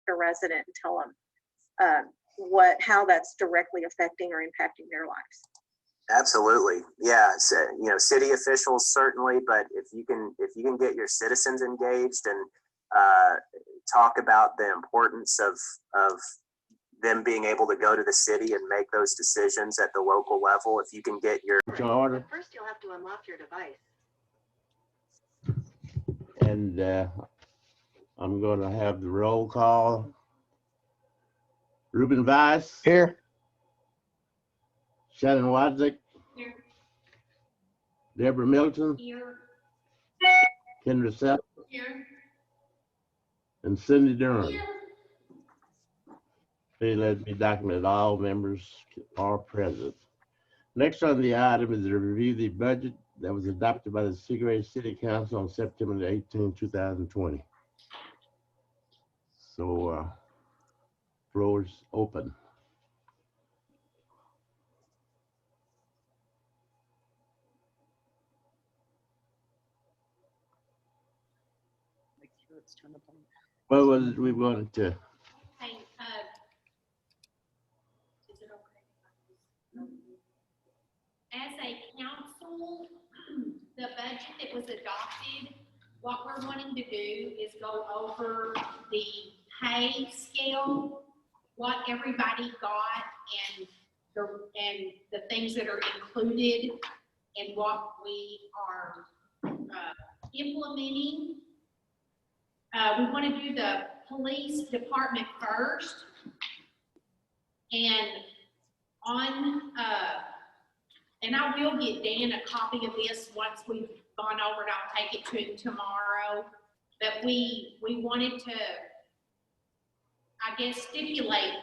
the resident and tell them how that's directly affecting or impacting their lives. Absolutely. Yeah. So, city officials certainly, but if you can get your citizens engaged and talk about the importance of them being able to go to the city and make those decisions at the local level, if you can get your order. First, you'll have to unlock your device. And I'm going to have the roll call. Ruben Weiss. Here. Shannon Wadzik. Here. Deborah Milton. Here. Kendra Sept. Here. And Cindy Durham. Here. Please let me document all members are present. Next on the item is to review the budget that was adopted by the Seagrave City Council on September 18, 2020. So, floor is open. Make sure it's turned up on. What was it we wanted to? Hey, is it okay? As a council, the budget that was adopted, what we're wanting to do is go over the pay scale, what everybody got, and the things that are included, and what we are implementing. We want to do the police department first, and and I will get Dan a copy of this once we've gone over it. I'll take it to him tomorrow. But we wanted to, I guess, stipulate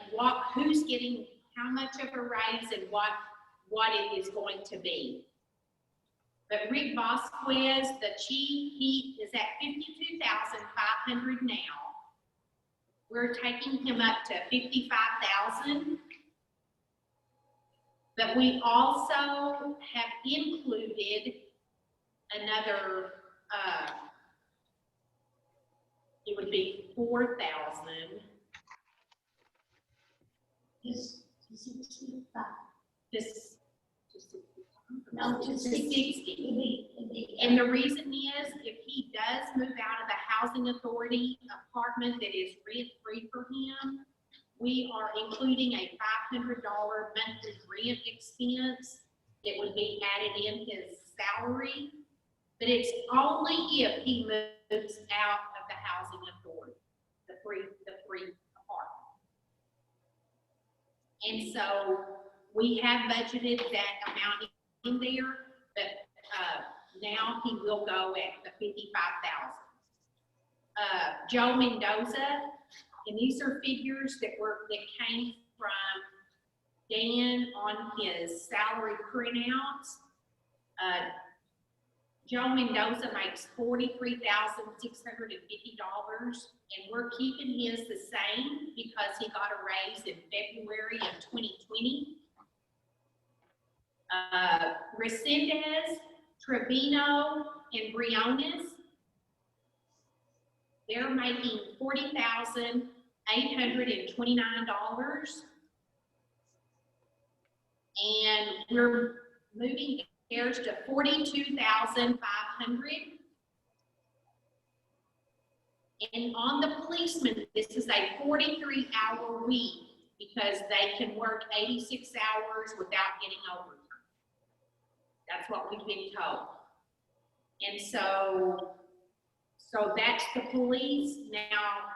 who's getting how much of a raise and what it is going to be. But Rick Vasquez, the chief, he is at $52,500 now. We're taking him up to $55,000. But we also have included another, it would be $4,000. This, no, to 60. And the reason is, if he does move out of the housing authority apartment that is rent-free for him, we are including a $500 monthly rent expense that would be added in his salary. But it's only if he moves out of the housing authority, the free apartment. And so we have budgeted that amount in there, but now he will go at the $55,000. Joe Mendoza, and these are figures that came from Dan on his salary printouts. Joe Mendoza makes $43,650, and we're keeping his the same because he got a raise in February of 2020. Resendez, Trevino, and Briones, they're making $40,829. And we're moving theirs to $42,500. And on the policeman, this is a 43-hour week because they can work 86 hours without getting overtime. That's what we've been told. And so that's the police. Now,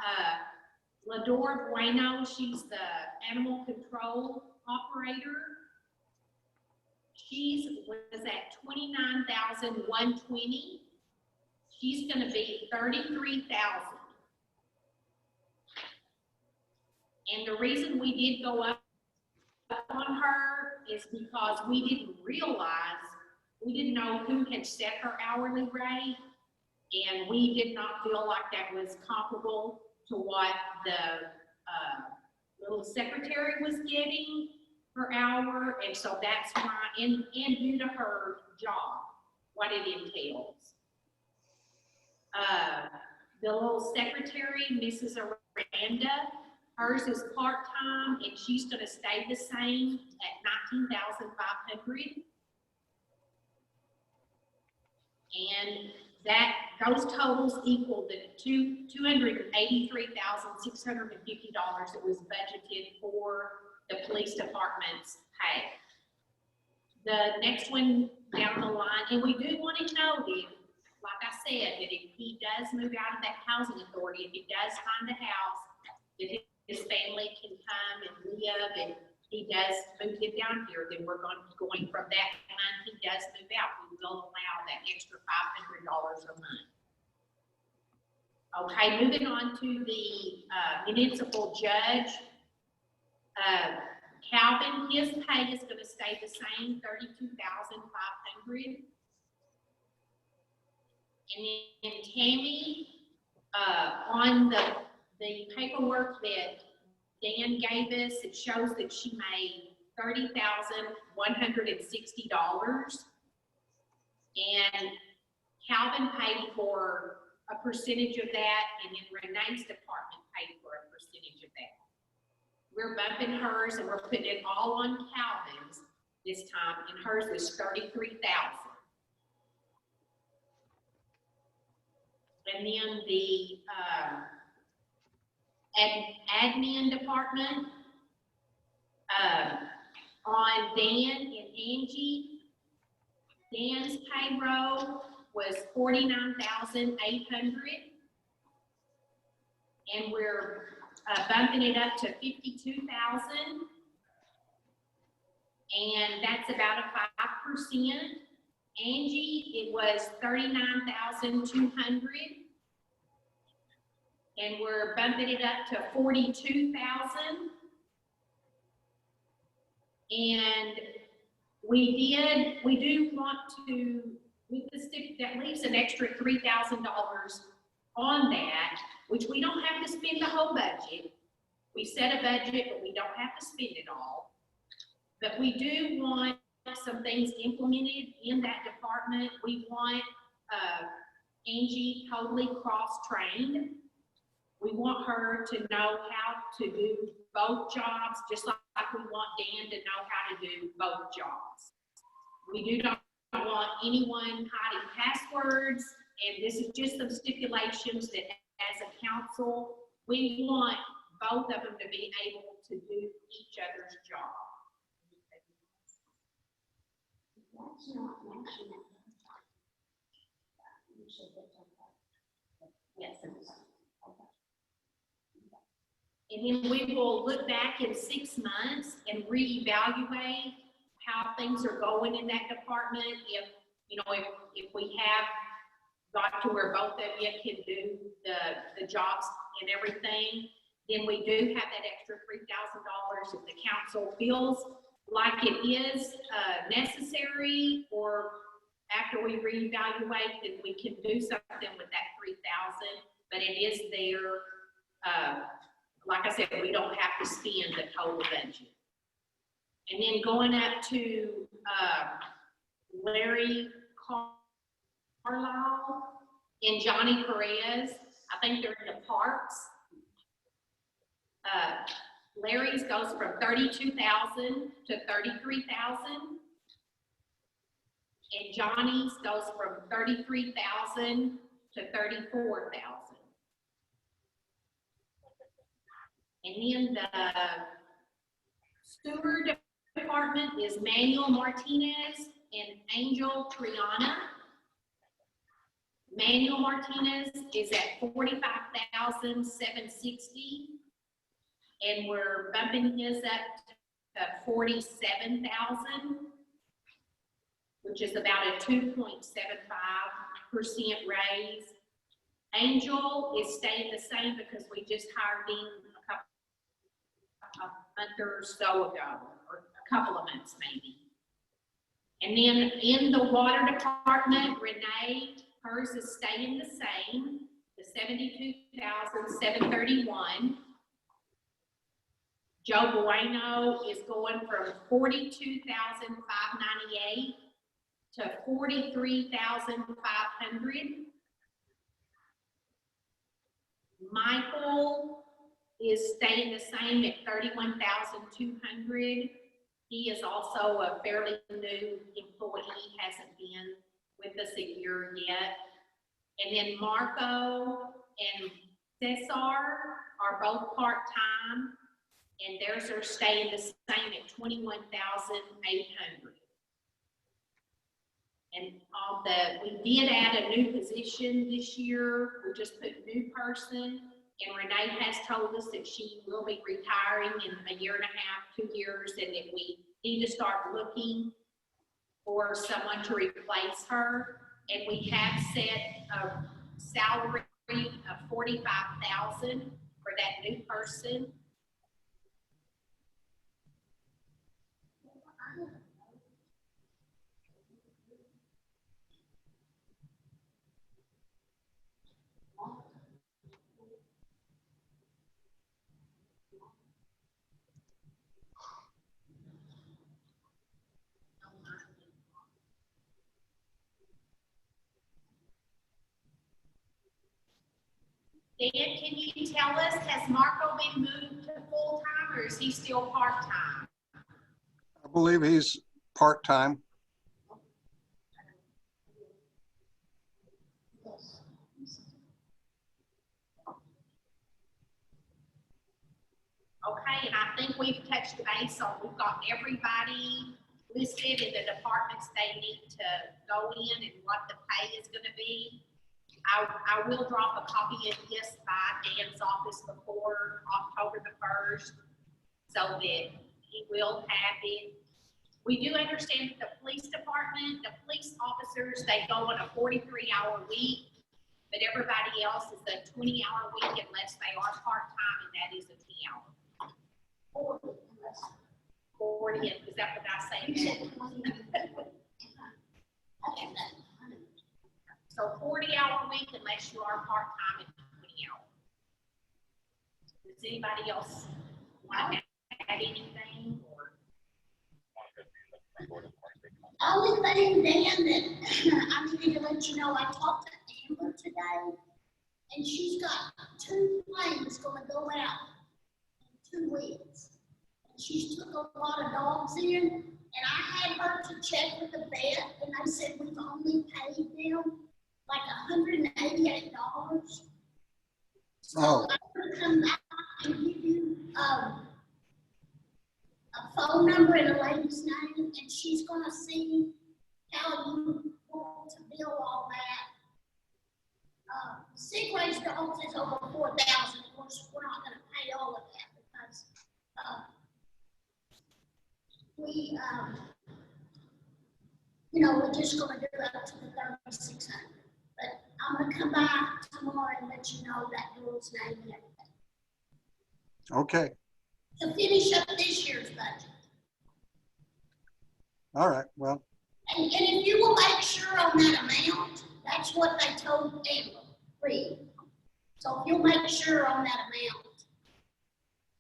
Ladora Bueno, she's the animal control operator. She was at $29,120. She's going to be $33,000. And the reason we did go up on her is because we didn't know who had set her hourly rate, and we did not feel like that was comparable to what the little secretary was getting per hour, and so that's why, and due to her job, what it entails. The little secretary, Mrs. Miranda. Hers is part-time and she's gonna stay the same at $19,500. And those totals equal the $283,650 that was budgeted for the police department's pay. The next one down the line, and we do want to know that, like I said, that if he does move out of that housing authority, if he does find a house, that his family can come and live, and he does move it down here, then we're going from that month he does move out, we will allow that extra $500 a month. Okay, moving on to the municipal judge. Calvin, his pay is going to stay the same, $32,500. And then Tammy, on the paperwork that Dan gave us, it shows that she made $30,160. And Calvin paid for a percentage of that, and then Renee's department paid for a percentage of that. We're bumping hers and we're putting it all on Calvin's this time, and hers was $33,000. And then the admin department, on Dan and Angie, Dan's payroll was $49,800, and we're bumping it up to $52,000, and that's about a 5%. Angie, it was $39,200, and we're bumping it up to $42,000. And we do want to, with the stick, that leaves an extra $3,000 on that, which we don't have to spend the whole budget. We set a budget, but we don't have to spend it all. But we do want some things implemented in that department. We want Angie totally cross-trained. We want her to know how to do both jobs, just like we want Dan to know how to do both jobs. We don't want anyone hiding passwords, and this is just some stipulations that as a council, we want both of them to be able to do each other's job. Yes. And then we will look back in 6 months and reevaluate how things are going in that department. If we have got to where both of you can do the jobs and everything, then we do have that extra $3,000 if the council feels like it is necessary, or after we reevaluate, then we can do something with that $3,000, but it is there. Like I said, we don't have to spend the total budget. And then going up to Larry Carlisle and Johnny Perez, I think they're in the parks. Larry's goes from $32,000 to $33,000, and Johnny's goes from $33,000 to $34,000. And then the sewer department is Manuel Martinez and Angel Triana. Manuel Martinez is at $45,760, and we're bumping his up to $47,000, which is about a 2.75% raise. Angel is staying the same because we just hired him a month or so ago, or a couple of months maybe. And then in the water department, Renee, hers is staying the same, the $72,731. Joe Bueno is going from $42,598 to $43,500. Michael is staying the same at 31,200. He is also a fairly new employee, hasn't been with us a year yet. And then Marco and Cesar are both part-time, and theirs are staying the same at 21,800. And we did add a new position this year. We just put new person, and Renee has told us that she will be retiring in a year and a half, 2 years, and that we need to start looking for someone to replace her. And we have set a salary of $45,000 for that new person. Dan, can you tell us, has Marco been moved to full-time or is he still part-time? I believe he's part-time. Okay, and I think we've touched base on, we've got everybody listed in the departments they need to go in and what the pay is gonna be. I will drop a copy of this by Dan's office before October the 1st, so that he will have it. We do understand that the police department, the police officers, they go on a 43-hour week, but everybody else is a 20-hour week unless they are part-time, and that is a 10-hour. 40, is that what I say? So 40-hour week unless you are part-time and 20 hours. Does anybody else want to add anything? Only thing, Dan, that I needed to let you know, I talked to Amber today, and she's got 2 planes gonna go out in 2 weeks. And she's took a lot of dogs in, and I had her to check with the vet, and they said we've only paid them like $188. So Oh. I'm gonna come back and give you a phone number and a lady's name, and she's gonna see how you want to bill all that. Sick raised dogs is over 4,000. Of course, we're not gonna pay all of that because we're just gonna do up to the 3,600. But I'm gonna come back tomorrow and let you know that girl's name and everything. Okay. To finish up this year's budget. All right. Well, And if you will make sure on that amount, that's what they told Amber Reed. So if you'll make sure on that amount.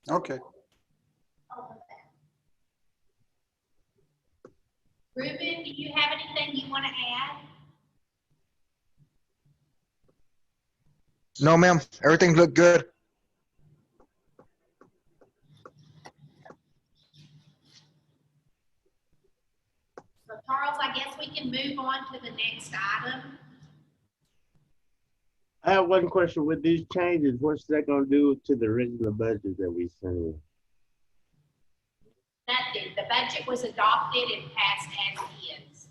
okay. Over that. Ruben, do you have anything you want to add? No, ma'am. Everything looked good. So Charles, I guess we can move on to the next item. I have one question. With these changes, what's that gonna do to the original budget that we sent in? Nothing. The budget was adopted and passed as is.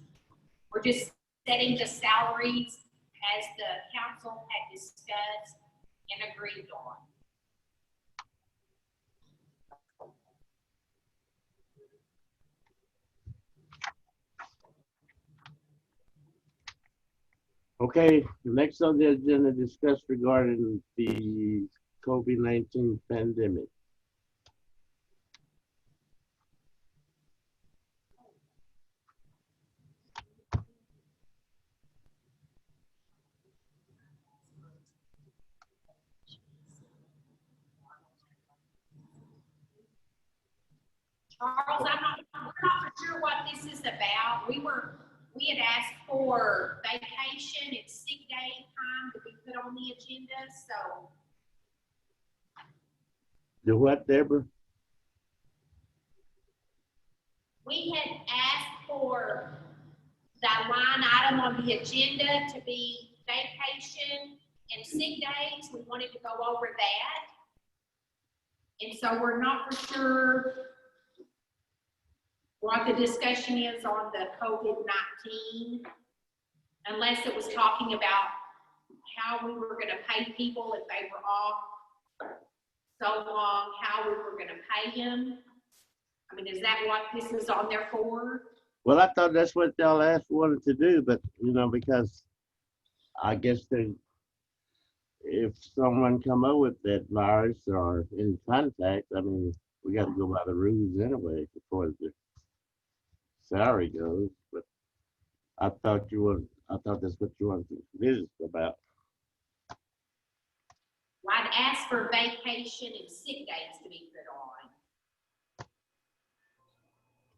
We're just setting the salaries as the council had discussed and agreed on. Okay, next on the agenda, discuss regarding the COVID-19 pandemic. Charles, we're not for sure what this is about. We had asked for vacation and sick day time to be put on the agenda, so The what, Deborah? We had asked for that line item on the agenda to be vacation and sick days. We wanted to go over that. And so we're not for sure what the discussion is on the COVID-19, unless it was talking about how we were gonna pay people if they were off so long, how we were gonna pay them. I mean, is that what this is on there for? Well, I thought that's what y'all asked wanted to do, but you know, because I guess if someone come up with that virus or in contact, I mean, we got to go by the rules anyway as far as the salary goes. But I thought that's what you wanted to visit about. Well, I'd ask for vacation and sick days to be put on.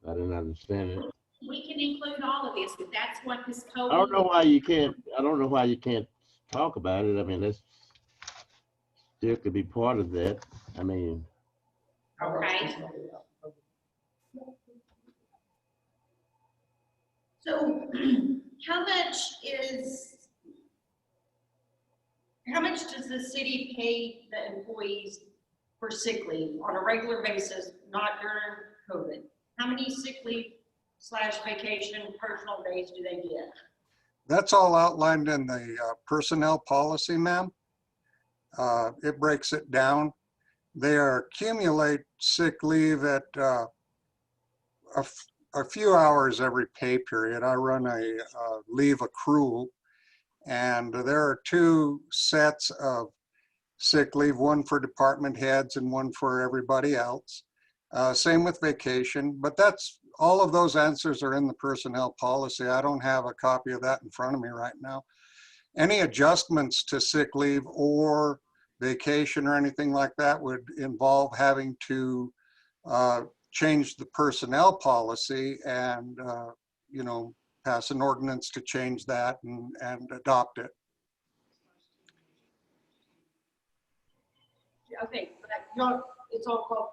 I didn't understand it. We can include all of this, but that's what this COVID. I don't know why you can't talk about it. I mean, that's still could be part of that. I mean, Okay. So how much does the city pay the employees for sick leave on a regular basis, not during COVID? How many sick leave / vacation personal days do they get? That's all outlined in the personnel policy, ma'am. It breaks it down. They accumulate sick leave at a few hours every pay period. I run a leave accrual, and there are 2 sets of sick leave, one for department heads and one for everybody else. Same with vacation, but all of those answers are in the personnel policy. I don't have a copy of that in front of me right now. Any adjustments to sick leave or vacation or anything like that would involve having to change the personnel policy and, you know, pass an ordinance to change that and adopt it. Okay, but it's all called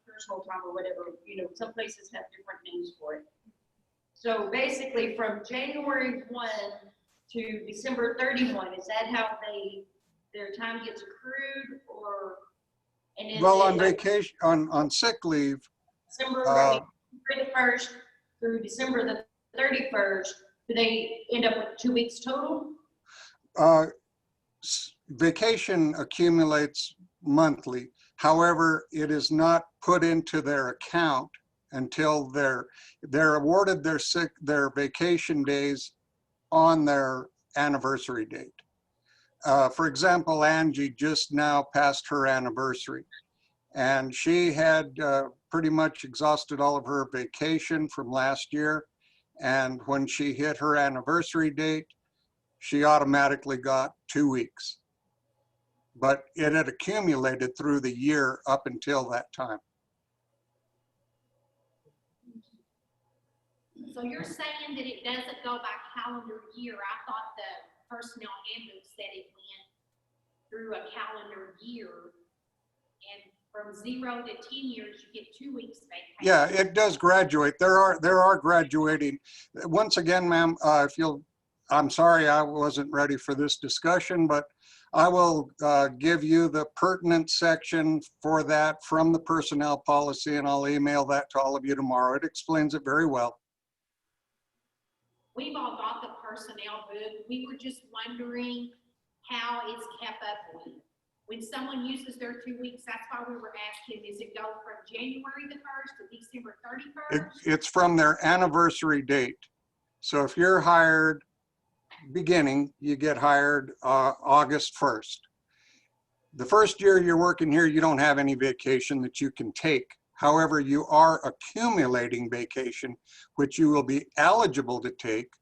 personal time or whatever, you know, some places have different names for it. So basically from January 1 to December 31, is that how their time gets accrued, or? And is Well, it on vacation, on sick leave, December the 1st through December the 31st, do they end up with 2 weeks total? vacation accumulates monthly. However, it is not put into their account until they're awarded their vacation days on their anniversary date. For example, Angie just now passed her anniversary, and she had pretty much exhausted all of her vacation from last year. And when she hit her anniversary date, she automatically got 2 weeks. But it had accumulated through the year up until that time. So you're saying that it doesn't go by calendar year? I thought the personnel handbook said it went through a calendar year, and from 0 to 10 years, you get 2 weeks vacation. Yeah, it does graduate. There are graduating. Once again, ma'am, I'm sorry I wasn't ready for this discussion, but I will give you the pertinent section for that from the personnel policy, and I'll email that to all of you tomorrow. It explains it very well. We've all got the personnel book. We were just wondering how it's kept up with. When someone uses their 2 weeks, that's why we were asking, is it go from January the 1st to December 31st? It's from their anniversary date. So if you're hired beginning, you get hired August 1st. The first year you're working here, you don't have any vacation that you can take. However, you are accumulating vacation, which you will be eligible to take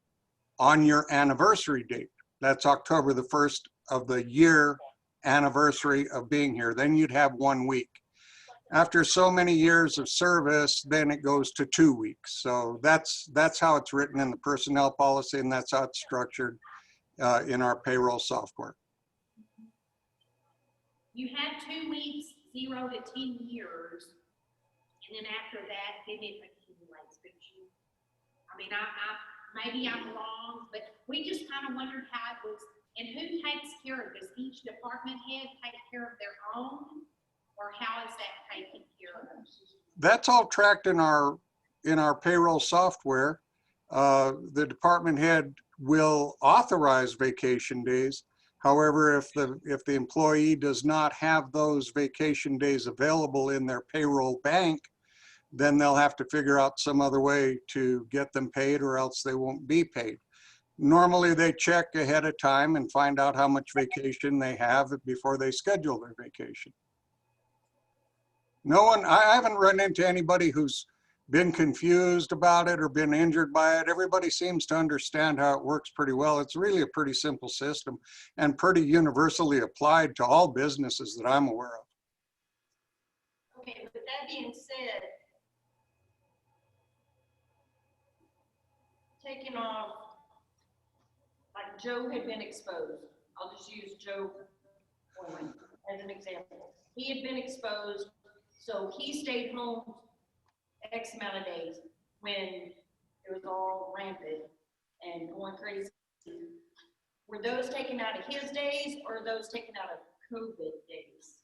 on your anniversary date. That's October the 1st of the year anniversary of being here. Then you'd have 1 week. After so many years of service, then it goes to 2 weeks. So that's how it's written in the personnel policy, and that's how it's structured in our payroll software. You have 2 weeks 0 to 10 years. And then after that, then it accumulates. But I mean, maybe I'm wrong, but we just kind of wondered how it was, and who takes care of this? Each department head take care of their own, or how is that taken care of? That's all tracked in our payroll software. The department head will authorize vacation days. However, if the employee does not have those vacation days available in their payroll bank, then they'll have to figure out some other way to get them paid, or else they won't be paid. Normally, they check ahead of time and find out how much vacation they have before they schedule their vacation. I haven't run into anybody who's been confused about it or been injured by it. Everybody seems to understand how it works pretty well. It's really a pretty simple system and pretty universally applied to all businesses that I'm aware of. Okay, with that being said, taking off, like Joe had been exposed. I'll just use Joe Foreman as an example. He had been exposed, so he stayed home X amount of days when it was all rampant and going crazy. Were those taken out of his days or those taken out of COVID days?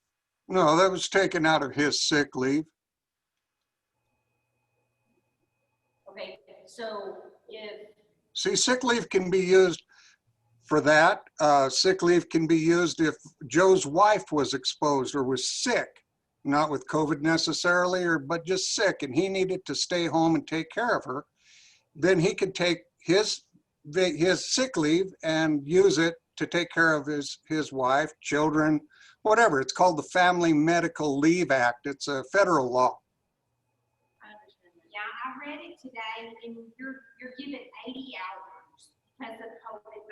No, that was taken out of his sick leave. Okay, so if See, sick leave can be used for that. Sick leave can be used if Joe's wife was exposed or was sick, not with COVID necessarily, but just sick, and he needed to stay home and take care of her. Then he could take his sick leave and use it to take care of his wife, children, whatever. It's called the Family Medical Leave Act. It's a federal law. Yeah, I read it today, and you're given 80 hours because of COVID-19.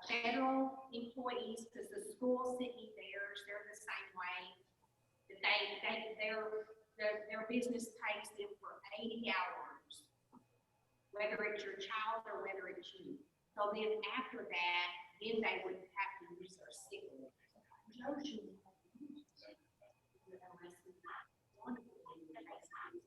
Federal employees, because the school sent me theirs, they're the same way. Their business pays them for 80 hours, whether it's your child or whether it's you. So then after that, then they would have to use their sick leave. Joe shouldn't have to use it unless he wanted to leave the vacation.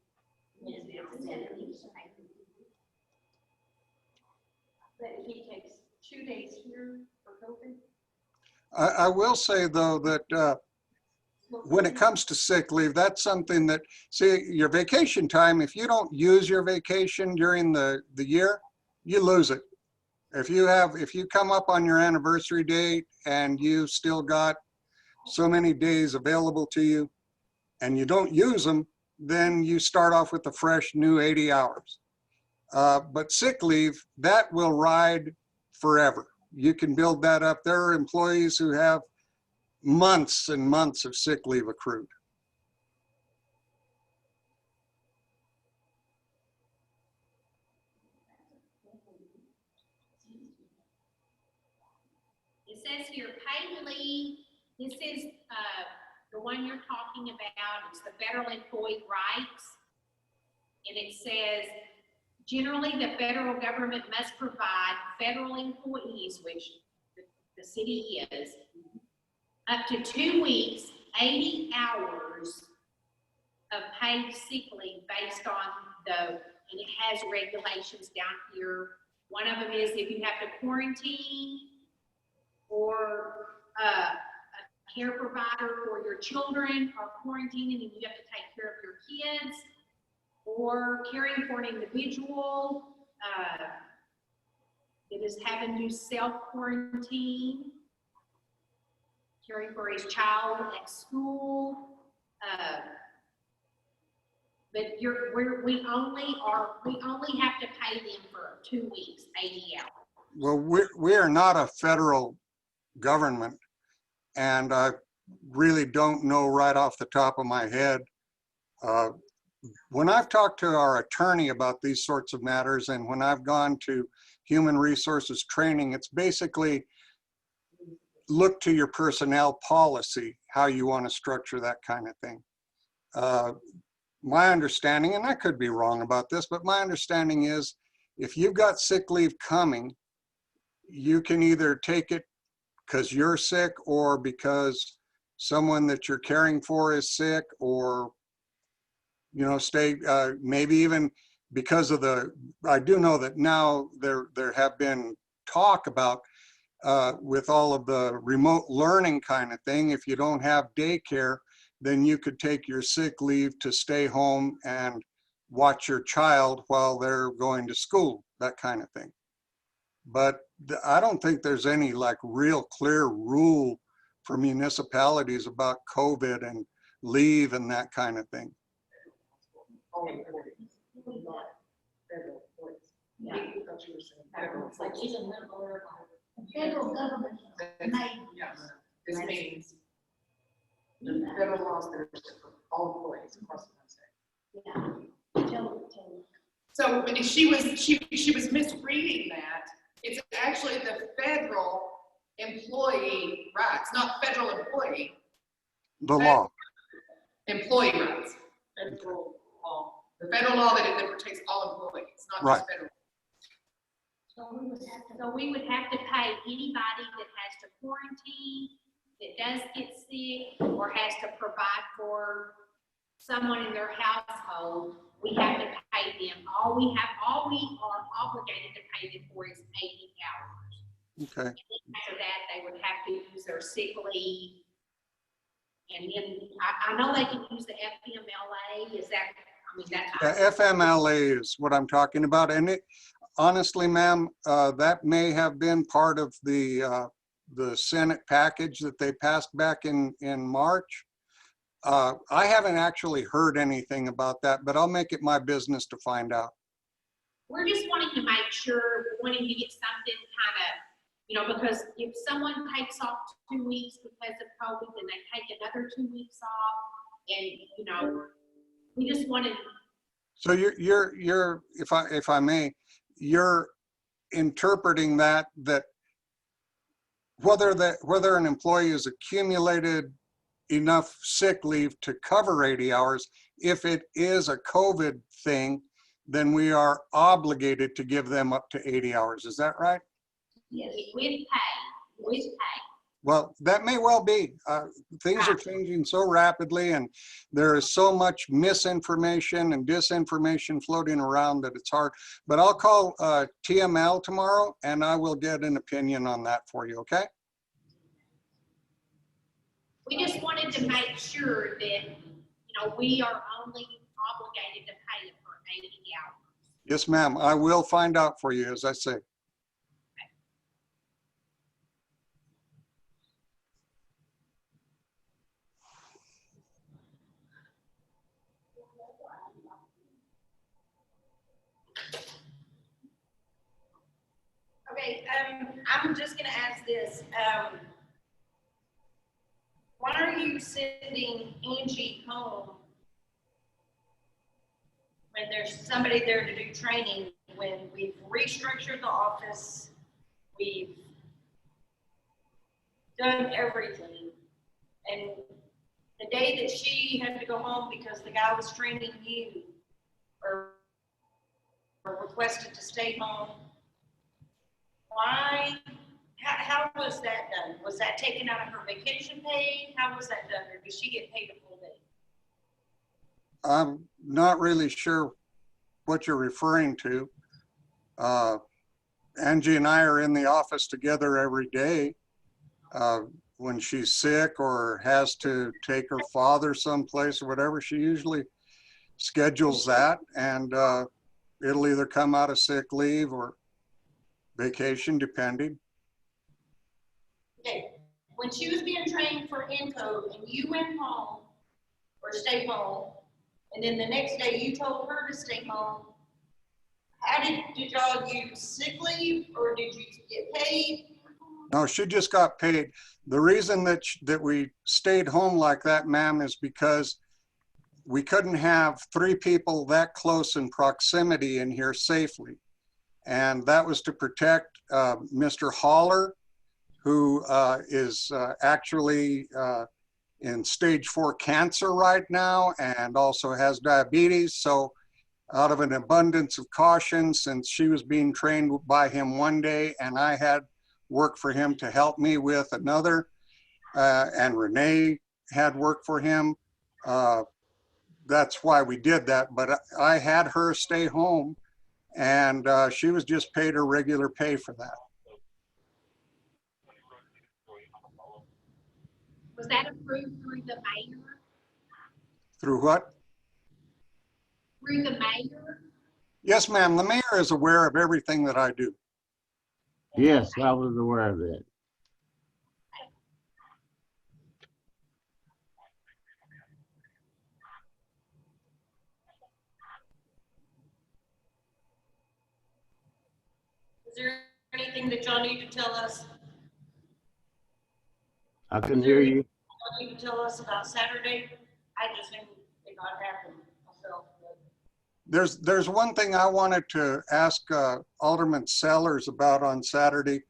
But if he takes 2 days here for COVID. I will say, though, that when it comes to sick leave, that's something that, see, your vacation time, if you don't use your vacation during the year, you lose it. If you come up on your anniversary date and you still got so many days available to you and you don't use them, then you start off with a fresh new 80 hours. But sick leave, that will ride forever. You can build that up. There are employees who have months and months of sick leave accrued. It says here, paid leave, this is the one you're talking about, it's the federal employee rights. And it says, generally the federal government must provide federal employees, which the city is, up to 2 weeks, 80 hours of paid sick leave based on and it has regulations down here. One of them is if you have to quarantine, or a care provider for your children are quarantining and you have to take care of your kids, or caring for an individual that is having to self-quarantine, caring for his child at school. But we only have to pay them for 2 weeks, 80 hours. Well, we are not a federal government, and I really don't know right off the top of my head. When I've talked to our attorney about these sorts of matters, and when I've gone to human resources training, it's basically look to your personnel policy, how you want to structure that kind of thing. My understanding, and I could be wrong about this, but my understanding is if you've got sick leave coming, you can either take it because you're sick or because someone that you're caring for is sick, or, you know, stay, maybe even because of I do know that now there have been talk about with all of the remote learning kind of thing, if you don't have daycare, then you could take your sick leave to stay home and watch your child while they're going to school, that kind of thing. But I don't think there's any like real clear rule for municipalities about COVID and leave and that kind of thing. Yeah. Federal government made. This means the federal laws that are for all employees across the country. So she was misreading that. It's actually the federal employee rights, not federal employee. The law. Employee rights. Federal law. The federal law that protects all employees, not Right. just federal. So we would have to pay anybody that has to quarantine, that does get sick, or has to provide for someone in their household. We have to pay them. All we are obligated to pay them for is 80 hours. Okay. After that, they would have to use their sick leave. And then I know they can use the FMLA. Is that, I mean, that's. FMLA is what I'm talking about. And it, honestly, ma'am, that may have been part of the Senate package that they passed back in March. I haven't actually heard anything about that, but I'll make it my business to find out. We're just wanting to make sure, wanting to get something kind of, you know, because if someone takes off 2 weeks because of COVID, then they take another 2 weeks off, and, you know, we just wanted. So you're if I may, you're interpreting that whether an employee has accumulated enough sick leave to cover 80 hours, if it is a COVID thing, then we are obligated to give them up to 80 hours. Is that right? Yes, with pay. Well, that may well be. Things are changing so rapidly, and there is so much misinformation and disinformation floating around that it's hard. But I'll call TML tomorrow, and I will get an opinion on that for you, okay? We just wanted to make sure that, you know, we are only obligated to pay it for 80 hours. Yes, ma'am. I will find out for you, as I say. Okay, I'm just gonna ask this, why are you sending Angie home when there's somebody there to do training, when we've restructured the office, we've done everything, and the day that she had to go home because the guy was training you, or requested to stay home, why? How was that done? Was that taken out of her vacation pay? How was that done? Or did she get paid a full day? I'm not really sure what you're referring to. Angie and I are in the office together every day. When she's sick or has to take her father someplace or whatever, she usually schedules that, and it'll either come out of sick leave or vacation, depending. Okay, when she was being trained for ENCODE and you went home or stayed home, and then the next day you told her to stay home, how did y'all use sick leave, or did you get paid? No, she just got paid. The reason that we stayed home like that, ma'am, is because we couldn't have 3 people that close in proximity in here safely. And that was to protect Mr. Haller, who is actually in stage 4 cancer right now, and also has diabetes. So out of an abundance of caution, since she was being trained by him one day and I had work for him to help me with another, and Renee had worked for him. That's why we did that, but I had her stay home, and she was just paid her regular pay for that. Was that approved through the mayor? Through what? Through the mayor? Yes, ma'am. The mayor is aware of everything that I do. Yes, I was aware of that. Is there anything that y'all need to tell us? I can hear you. Y'all need to tell us about Saturday? I just think it not happen myself. But There's one thing I wanted to ask Alderman Sellers about on Saturday.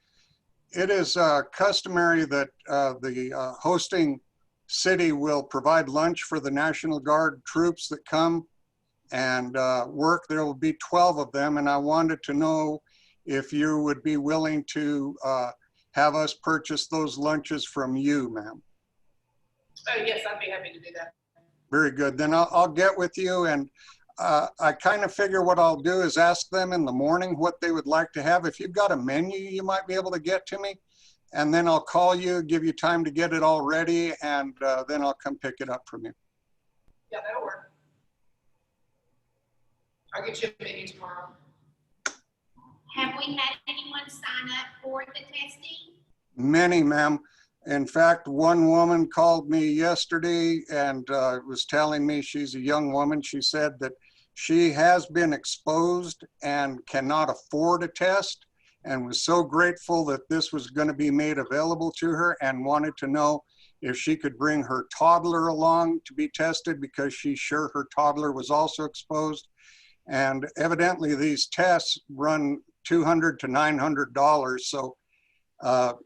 It is customary that the hosting city will provide lunch for the National Guard troops that come and work. There will be 12 of them, and I wanted to know if you would be willing to have us purchase those lunches from you, ma'am. Oh, yes, I'd be happy to do that. Very good. Then I'll get with you, and I kind of figure what I'll do is ask them in the morning what they would like to have. If you've got a menu you might be able to get to me, and then I'll call you, give you time to get it all ready, and then I'll come pick it up from you. Yeah, that'll work. I'll get you a menu tomorrow. Have we had anyone sign up for the testing? Many, ma'am. In fact, one woman called me yesterday and was telling me, she's a young woman, she said that she has been exposed and cannot afford a test, and was so grateful that this was going to be made available to her, and wanted to know if she could bring her toddler along to be tested because she's sure her toddler was also exposed. And evidently these tests run $200 to $900. So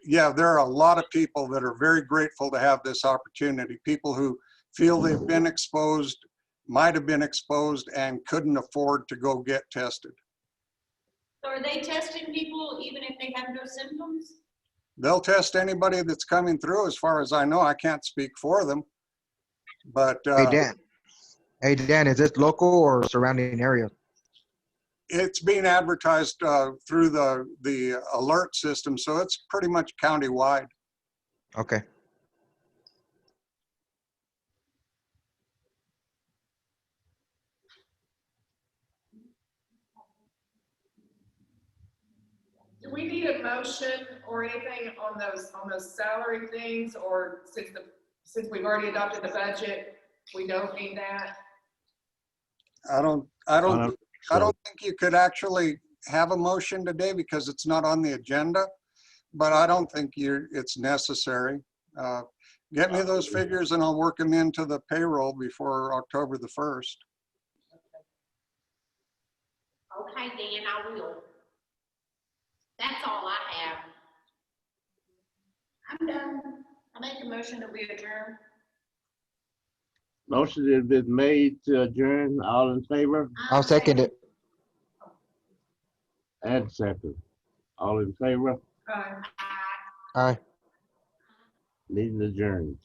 yeah, there are a lot of people that are very grateful to have this opportunity. People who feel they've been exposed, might have been exposed, and couldn't afford to go get tested. So are they testing people even if they have no symptoms? They'll test anybody that's coming through, as far as I know. I can't speak for them. But Hey Dan, is this local or surrounding area? it's being advertised through the alert system, so it's pretty much countywide. Okay. Do we need a motion or anything on those salary things, or since we've already adopted the budget, we don't need that? I don't think you could actually have a motion today because it's not on the agenda, but I don't think it's necessary. Get me those figures and I'll work them into the payroll before October the 1st. Okay, Dan, I will. That's all I have. I'm done. I make a motion that we adjourn. Motion has been made to adjourn. All in favor? I'll second it. And second. All in favor? Aye. Aye. Meeting adjourned.